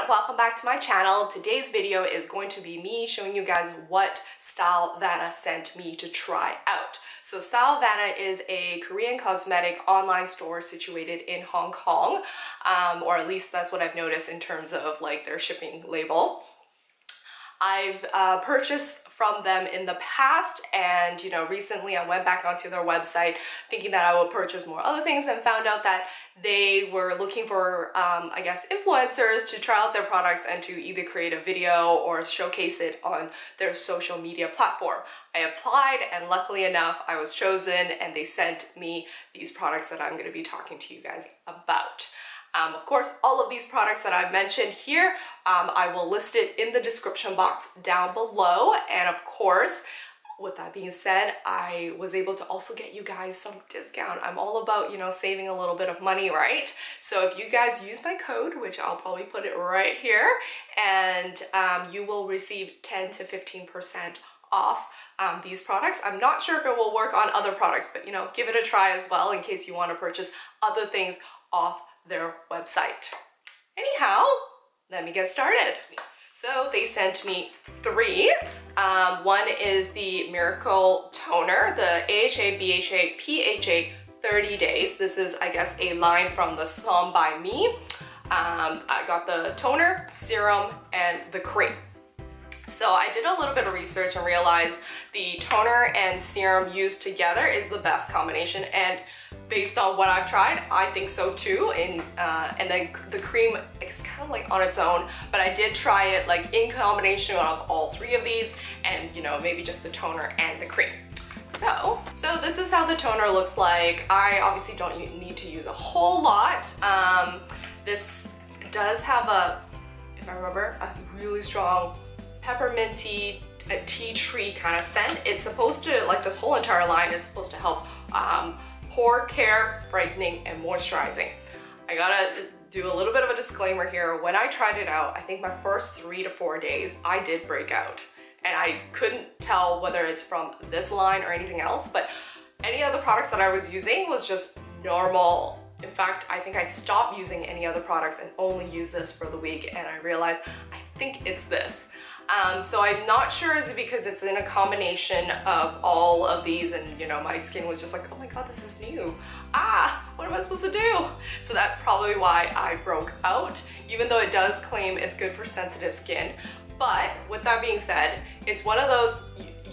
welcome back to my channel. Today's video is going to be me showing you guys what Stylevana sent me to try out. So Stylevana is a Korean cosmetic online store situated in Hong Kong, or at least that's what I've noticed in terms of like their shipping label. I've purchased from them in the past, and recently I went back onto their website thinking that I would purchase more other things and found out that they were looking for I guess influencers to try out their products and to either create a video or showcase it on their social media platform. I applied, and luckily enough I was chosen, and they sent me these products that I'm going to be talking to you guys about. Of course, all of these products that I've mentioned here, I will list it in the description box down below. And of course, with that being said, I was able to also get you guys some discount. I'm all about, saving a little bit of money, right? So if you guys use my code, which I'll probably put it right here, and you will receive 10 to 15% off these products. I'm not sure if it will work on other products, but give it a try as well in case you want to purchase other things off their website. Anyhow, let me get started. So they sent me three. One is the Miracle Toner, the AHA, BHA, PHA 30 days. This is, I guess, a line from the Som by Me. I got the toner, serum, and the cream. So I did a little bit of research and realized the toner and serum used together is the best combination, and based on what I've tried, I think so too. And then the cream is kind of like on its own, but I did try it like in combination of all three of these, and maybe just the toner and the cream. So this is how the toner looks like. I obviously don't need to use a whole lot. This does have if I remember, a really strong pepperminty, tea tree kind of scent. It's supposed to, like this whole entire line is supposed to help pore care, brightening, and moisturizing. I gotta do a little bit of a disclaimer here. When I tried it out, I think my first 3 to 4 days, I did break out. And I couldn't tell whether it's from this line or anything else, but any other products that I was using was just normal. In fact, I think I stopped using any other products and only use this for the week, and I realized I think it's this. So I'm not sure, is it because it's in a combination of all of these, and my skin was just like, oh my god, this is new. What am I supposed to do? So that's probably why I broke out, even though it does claim it's good for sensitive skin. But with that being said, it's one of those,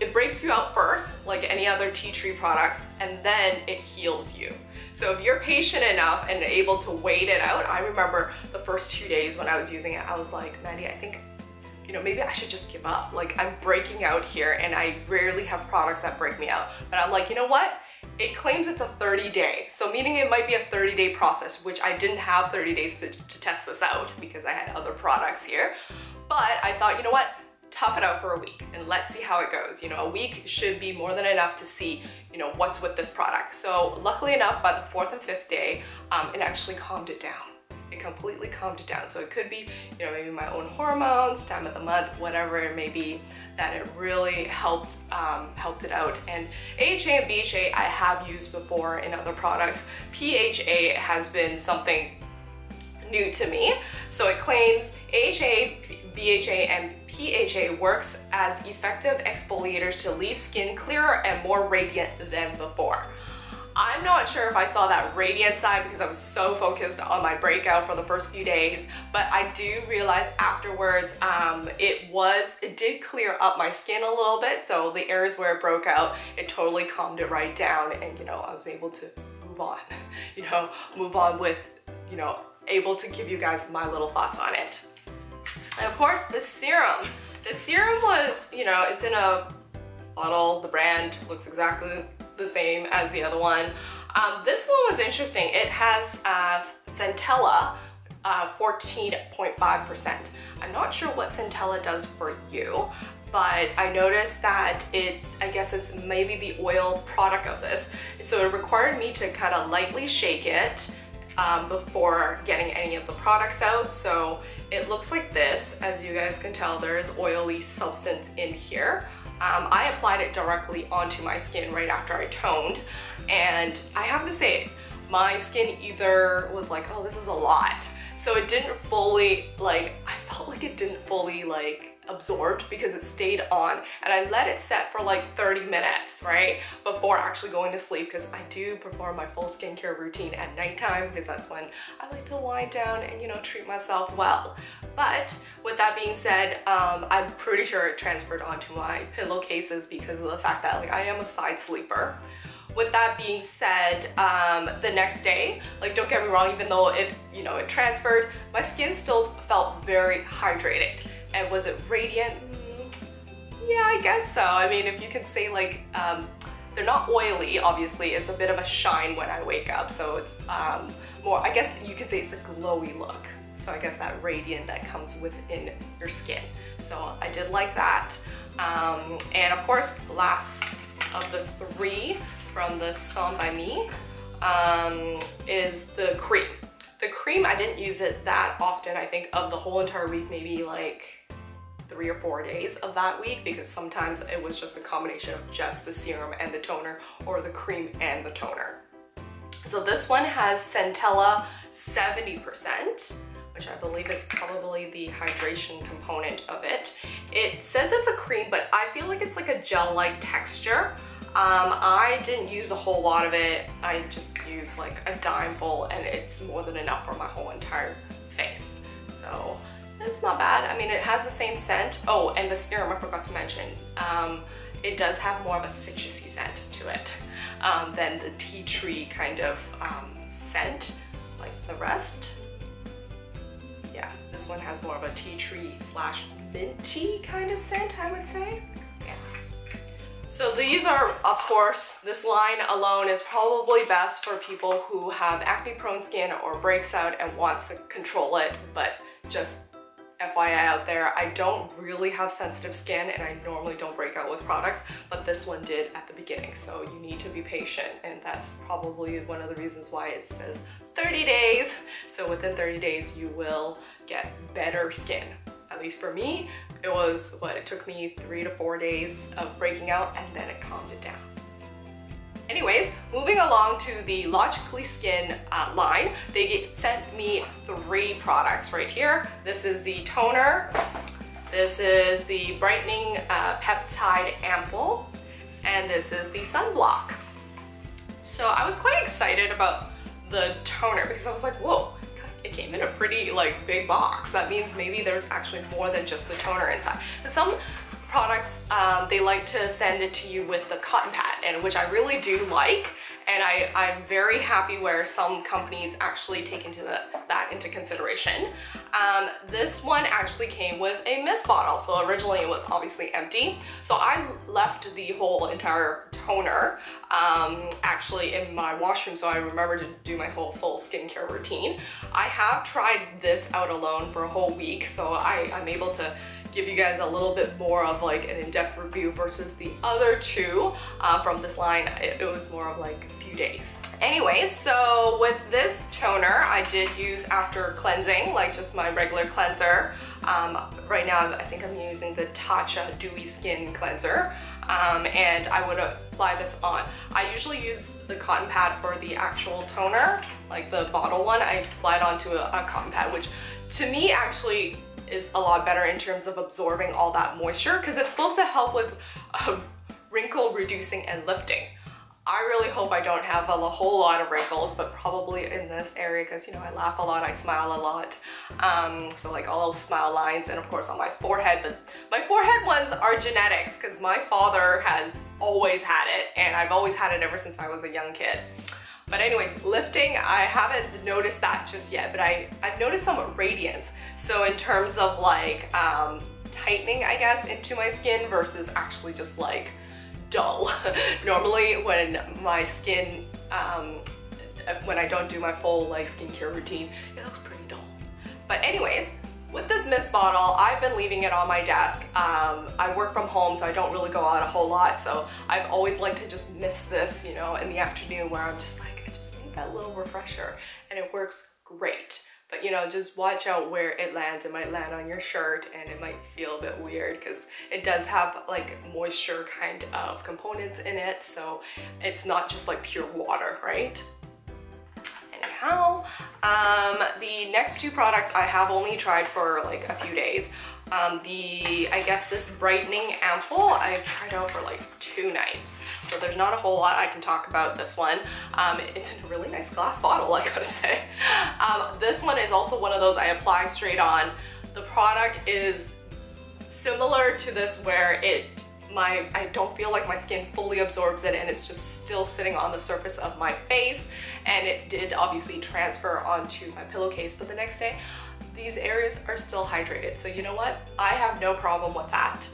it breaks you out first, like any other tea tree products, and then it heals you. So if you're patient enough and able to wait it out, I remember the first 2 days when I was using it, I was like, Maddie, I think maybe I should just give up. Like, I'm breaking out here, and I rarely have products that break me out. But I'm like, you know what? It claims it's a 30-day. So meaning it might be a 30-day process, which I didn't have 30 days to test this out because I had other products here. But I thought, you know what? Tough it out for a week and let's see how it goes. A week should be more than enough to see, what's with this product. So luckily enough, by the 4th and 5th day, it actually calmed it down. It completely calmed it down. So it could be, maybe my own hormones, time of the month, whatever it may be, that it really helped it out. And AHA and BHA I have used before in other products. PHA has been something new to me. So it claims AHA, BHA, and PHA works as effective exfoliators to leave skin clearer and more radiant than before. I'm not sure if I saw that radiant side because I was so focused on my breakout for the first few days, but I do realize afterwards it did clear up my skin a little bit. So the areas where it broke out, it totally calmed it right down, and I was able to move on, move on with, able to give you guys my little thoughts on it. And of course, the serum. The serum was, it's in a bottle. The brand looks exactly the same as the other one. This one was interesting. It has centella, 14.5%. I'm not sure what centella does for you, but I noticed that I guess it's maybe the oil product of this. So it required me to kind of lightly shake it before getting any of the products out. So it looks like this. As you guys can tell, there is oily substance in here. I applied it directly onto my skin right after I toned, and I have to say, my skin either was like, oh, this is a lot. So it didn't fully, like, I felt like it didn't fully like absorbed because it stayed on, and I let it set for like 30 minutes, right, before actually going to sleep, because I do perform my full skincare routine at nighttime because that's when I like to wind down and, you know, treat myself well. But with that being said, I'm pretty sure it transferred onto my pillowcases because of the fact that, like, I am a side sleeper. With that being said, the next day, like, don't get me wrong, even though it, you know, it transferred, my skin still felt very hydrated. And was it radiant? Yeah, I guess so. I mean, if you can say, like, they're not oily, obviously. It's a bit of a shine when I wake up. So it's more, I guess you could say it's a glowy look. So I guess that radiant that comes within your skin. So I did like that. And of course, last of the 3 from the Son by Me is the cream. The cream, I didn't use it that often. I think of the whole entire week, maybe like 3 or 4 days of that week, because sometimes it was just a combination of just the serum and the toner, or the cream and the toner. So this one has Centella 70%, which I believe is probably the hydration component of it. It says it's a cream, but I feel like it's like a gel-like texture. I didn't use a whole lot of it. I just used like a dime full, and it's more than enough for my whole entire face. So it's not bad. I mean, it has the same scent. Oh, and the serum I forgot to mention. It does have more of a citrusy scent to it than the tea tree kind of scent like the rest. Yeah, this one has more of a tea tree / minty kind of scent, I would say. Yeah. So these are, of course, this line alone is probably best for people who have acne prone skin or breaks out and wants to control it, but just FYI out there, I don't really have sensitive skin and I normally don't break out with products, but this one did at the beginning, so you need to be patient, and that's probably one of the reasons why it says 30 days. So within 30 days you will get better skin. At least for me, it was what it took me 3 to 4 days of breaking out, and then it calmed it down. Anyways, moving along to the Logically Skin line, they sent me 3 products right here. This is the toner, this is the brightening peptide ampoule, and this is the sunblock. So I was quite excited about the toner because I was like, whoa, it came in a pretty like big box. That means maybe there's actually more than just the toner inside. Some products, they like to send it to you with the cotton pad, and which I really do like, and I'm very happy where some companies actually take that into consideration. This one actually came with a mist bottle, so originally it was obviously empty, so I left the whole entire toner actually in my washroom, so I remember to do my whole full skincare routine. I have tried this out alone for a whole week, so I'm able to give you guys a little bit more of like an in-depth review versus the other 2 from this line. It was more of like a few days. Anyways, so with this toner, I did use after cleansing, like just my regular cleanser. Right now, I think I'm using the Tatcha Dewy Skin Cleanser, and I would apply this on. I usually use the cotton pad for the actual toner, like the bottle one. I apply it onto a cotton pad, which to me actually is a lot better in terms of absorbing all that moisture, because it's supposed to help with wrinkle reducing and lifting. I really hope I don't have a whole lot of wrinkles, but probably in this area, because, you know, I laugh a lot, I smile a lot. So like all those smile lines, and of course on my forehead, but my forehead ones are genetics, because my father has always had it, and I've always had it ever since I was a young kid. But anyways, lifting, I haven't noticed that just yet, but I've noticed some radiance. So in terms of like tightening, I guess, into my skin versus actually just like dull. Normally when my skin, when I don't do my full like skincare routine, it looks pretty dull. But anyways, with this mist bottle, I've been leaving it on my desk. I work from home, so I don't really go out a whole lot. So I've always liked to just mist this, you know, in the afternoon, where I'm just like, I just need that little refresher, and it works great. But, you know, just watch out where it lands. It might land on your shirt and it might feel a bit weird because it does have like moisture kind of components in it. So it's not just like pure water, right? Anyhow. how. The next two products I have only tried for like a few days. I guess this brightening ampoule I've tried out for like 2 nights. So there's not a whole lot I can talk about this one. It's in a really nice glass bottle, I gotta say. This one is also one of those I apply straight on. The product is similar to this where I don't feel like my skin fully absorbs it and it's just still sitting on the surface of my face, and it did obviously transfer onto my pillowcase, but the next day these areas are still hydrated. So you know what? I have no problem with that.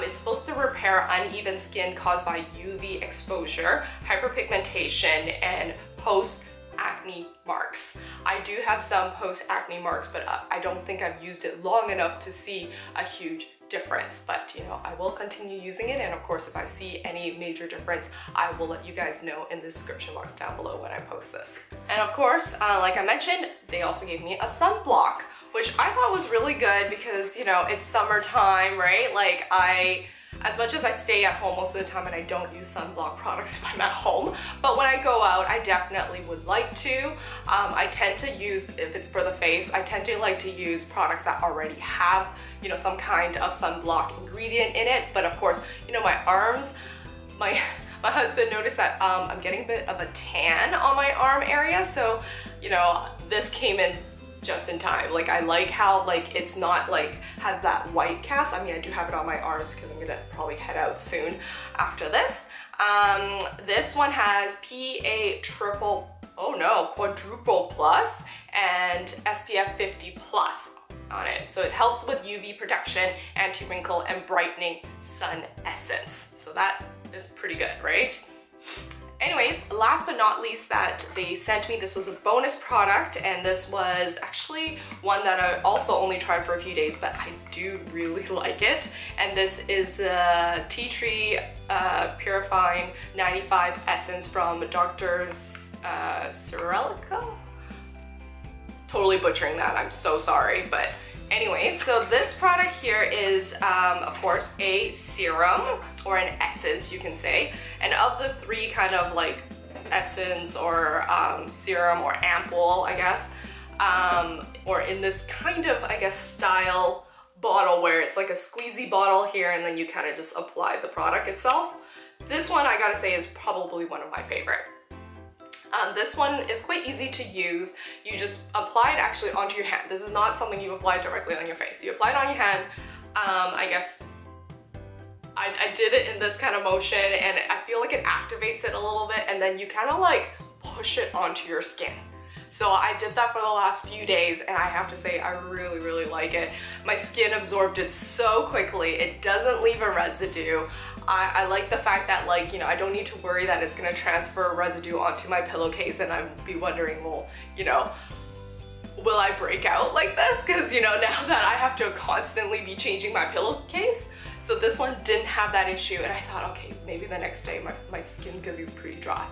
It's supposed to repair uneven skin caused by UV exposure, hyperpigmentation, and post-acne marks. I do have some post-acne marks, but I don't think I've used it long enough to see a huge difference, but you know, I will continue using it, and of course if I see any major difference I will let you guys know in the description box down below when I post this. And of course, like I mentioned, they also gave me a sunblock, which I thought was really good because, you know, it's summertime, right? Like as much as I stay at home most of the time and I don't use sunblock products if I'm at home, but when I go out, I definitely would like to. I tend to use, if it's for the face, I tend to like to use products that already have, you know, some kind of sunblock ingredient in it. But of course, you know, my arms, my husband noticed that I'm getting a bit of a tan on my arm area, so, you know, this came in just in time. Like I like how like it's not like has that white cast. I mean, I do have it on my arms because I'm gonna probably head out soon after this. This one has quadruple plus and SPF 50 plus on it. So it helps with UV protection, anti-wrinkle, and brightening sun essence. So that is pretty good, right? Anyways, last but not least that they sent me, this was a bonus product, and this was actually one that I also only tried for a few days, but I do really like it. And this is the Tea Tree Purifying 95 Essence from Dr. Cirelica? Totally butchering that, I'm so sorry, but anyways, so this product here is, of course, a serum, or an essence, you can say. And of the three kind of like essence or serum or ampoule, I guess, or in this kind of, I guess, style bottle where it's like a squeezy bottle here and then you kind of just apply the product itself, this one I gotta say is probably one of my favorite. This one is quite easy to use. You just apply it actually onto your hand. This is not something you apply directly on your face. You apply it on your hand. I guess I did it in this kind of motion, and I feel like it activates it a little bit, and then you kind of like push it onto your skin. So I did that for the last few days, and I have to say I really, really like it. My skin absorbed it so quickly. It doesn't leave a residue. I like the fact that, like, you know, I don't need to worry that it's gonna transfer residue onto my pillowcase and I'd be wondering, well, you know, will I break out like this? Because, you know, now that I have to constantly be changing my pillowcase. So this one didn't have that issue, and I thought, okay, maybe the next day my skin's gonna be pretty dry.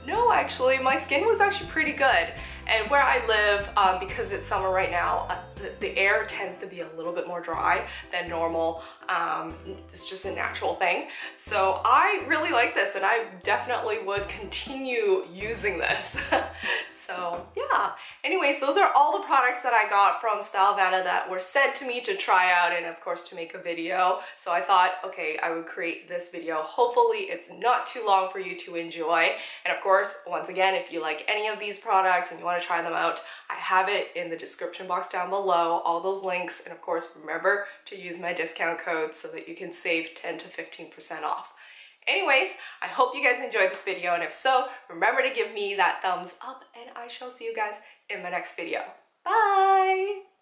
No, actually, my skin was actually pretty good. And where I live, because it's summer right now, the air tends to be a little bit more dry than normal. It's just a natural thing. So I really like this, and I definitely would continue using this. So yeah, anyways, those are all the products that I got from Stylevana that were sent to me to try out and of course to make a video. So I thought, okay, I would create this video. Hopefully it's not too long for you to enjoy. And of course, once again, if you like any of these products and you want to try them out, I have it in the description box down below, all those links. And of course, remember to use my discount code so that you can save 10 to 15% off. Anyways, I hope you guys enjoyed this video, and if so, remember to give me that thumbs up, and I shall see you guys in my next video. Bye!